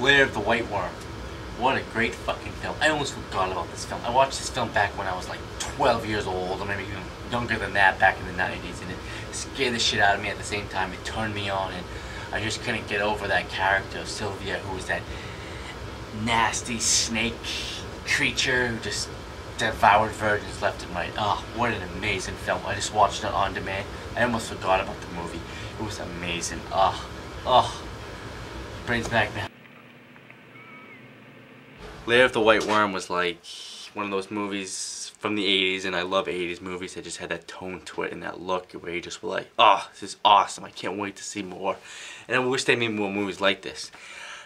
Lair of the White Worm. What a great fucking film. I almost forgot about this film. I watched this film back when I was like 12 years old, or maybe even younger than that, back in the 90s, and it scared the shit out of me. At the same time, it turned me on, and I just couldn't get over that character of Sylvia, who was that nasty snake creature who just devoured virgins left and right. Oh, what an amazing film. I just watched it on demand. I almost forgot about the movie. It was amazing. Brings back now. Lair of the White Worm was like one of those movies from the 80s, and I love 80s movies that just had that tone to it and that look where you just were like, oh, this is awesome, I can't wait to see more. And I wish they made more movies like this.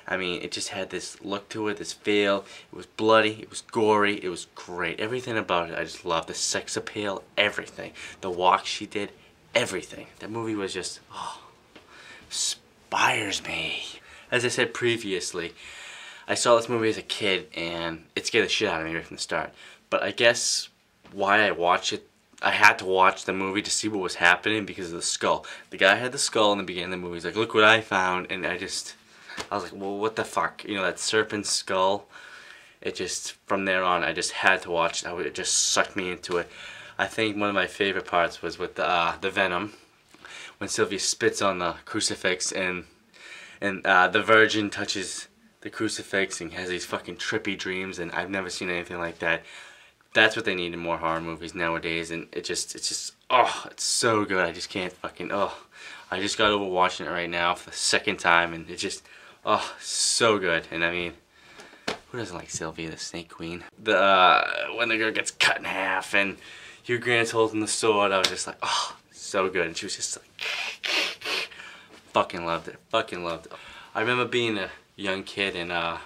I mean, it just had this look to it, this feel. It was bloody, it was gory, it was great. Everything about it I just loved. The sex appeal, everything. The walk she did, everything. That movie was just, inspires me. As I said previously, I saw this movie as a kid and it scared the shit out of me right from the start. But I guess why I watched it, I had to watch the movie to see what was happening because of the skull. The guy had the skull in the beginning of the movie. He's like, look what I found. And I was like, well, what the fuck? You know, that serpent skull. It just, from there on, I just had to watch it. It just sucked me into it. I think one of my favorite parts was with the venom. When Sylvia spits on the crucifix and the Virgin touches the crucifix and has these fucking trippy dreams, and I've never seen anything like that. That's what they need in more horror movies nowadays, and it's just, it's so good. I just can't fucking, I just got over watching it right now for the second time, and it's just, so good. And I mean, who doesn't like Sylvia, the Snake Queen? When the girl gets cut in half, and Hugh Grant's holding the sword, I was just like, so good. And she was just like, fucking loved it, fucking loved it. I remember being a young kid and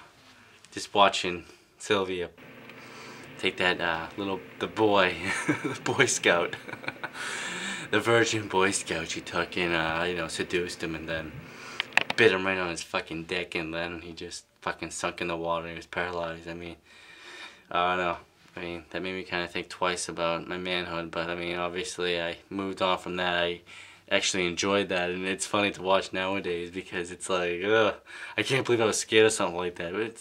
just watching Sylvia take that the boy, the Boy Scout, the Virgin Boy Scout she took and you know, seduced him and then bit him right on his fucking dick, and then he just fucking sunk in the water and he was paralyzed. I mean, I don't know. I mean, that made me kind of think twice about my manhood, but I mean, obviously I moved on from that. I actually enjoyed that, and it's funny to watch nowadays because it's like, I can't believe I was scared of something like that. But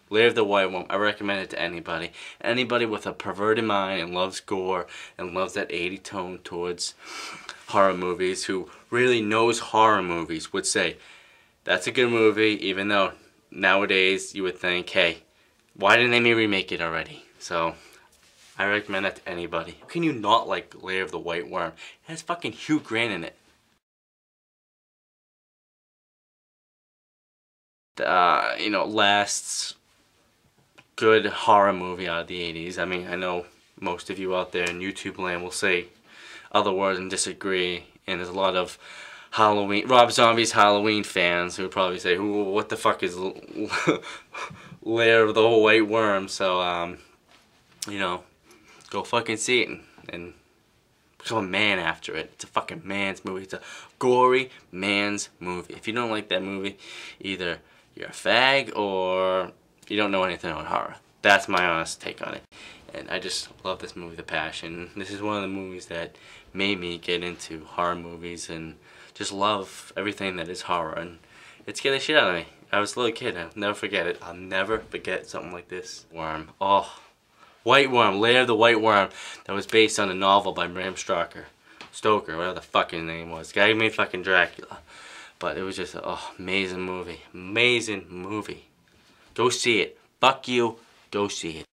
Lair of the White Worm, I recommend it to anybody. Anybody with a perverted mind and loves gore and loves that 80 tone towards horror movies, who really knows horror movies, would say, that's a good movie, even though nowadays you would think, hey, why didn't they remake it already? So I recommend that to anybody. How can you not like Lair of the White Worm? It has fucking Hugh Grant in it. You know, last good horror movie out of the 80s. I mean, I know most of you out there in YouTube land will say other words and disagree, and there's a lot of Rob Zombie's Halloween fans who would probably say, what the fuck is Lair of the White Worm? So, you know, go fucking see it and become a man after it. It's a fucking man's movie. It's a gory man's movie. If you don't like that movie, either you're a fag or you don't know anything about horror. That's my honest take on it. And I just love this movie, The Passion. This is one of the movies that made me get into horror movies and just love everything that is horror. And it scared the shit out of me. I was a little kid. I'll never forget it. I'll never forget something like this. Worm. White Worm, Lair of the White Worm, that was based on a novel by Bram Stoker, whatever the fucking name was. The guy who made fucking Dracula. But it was just an amazing movie. Amazing movie. Go see it. Fuck you. Go see it.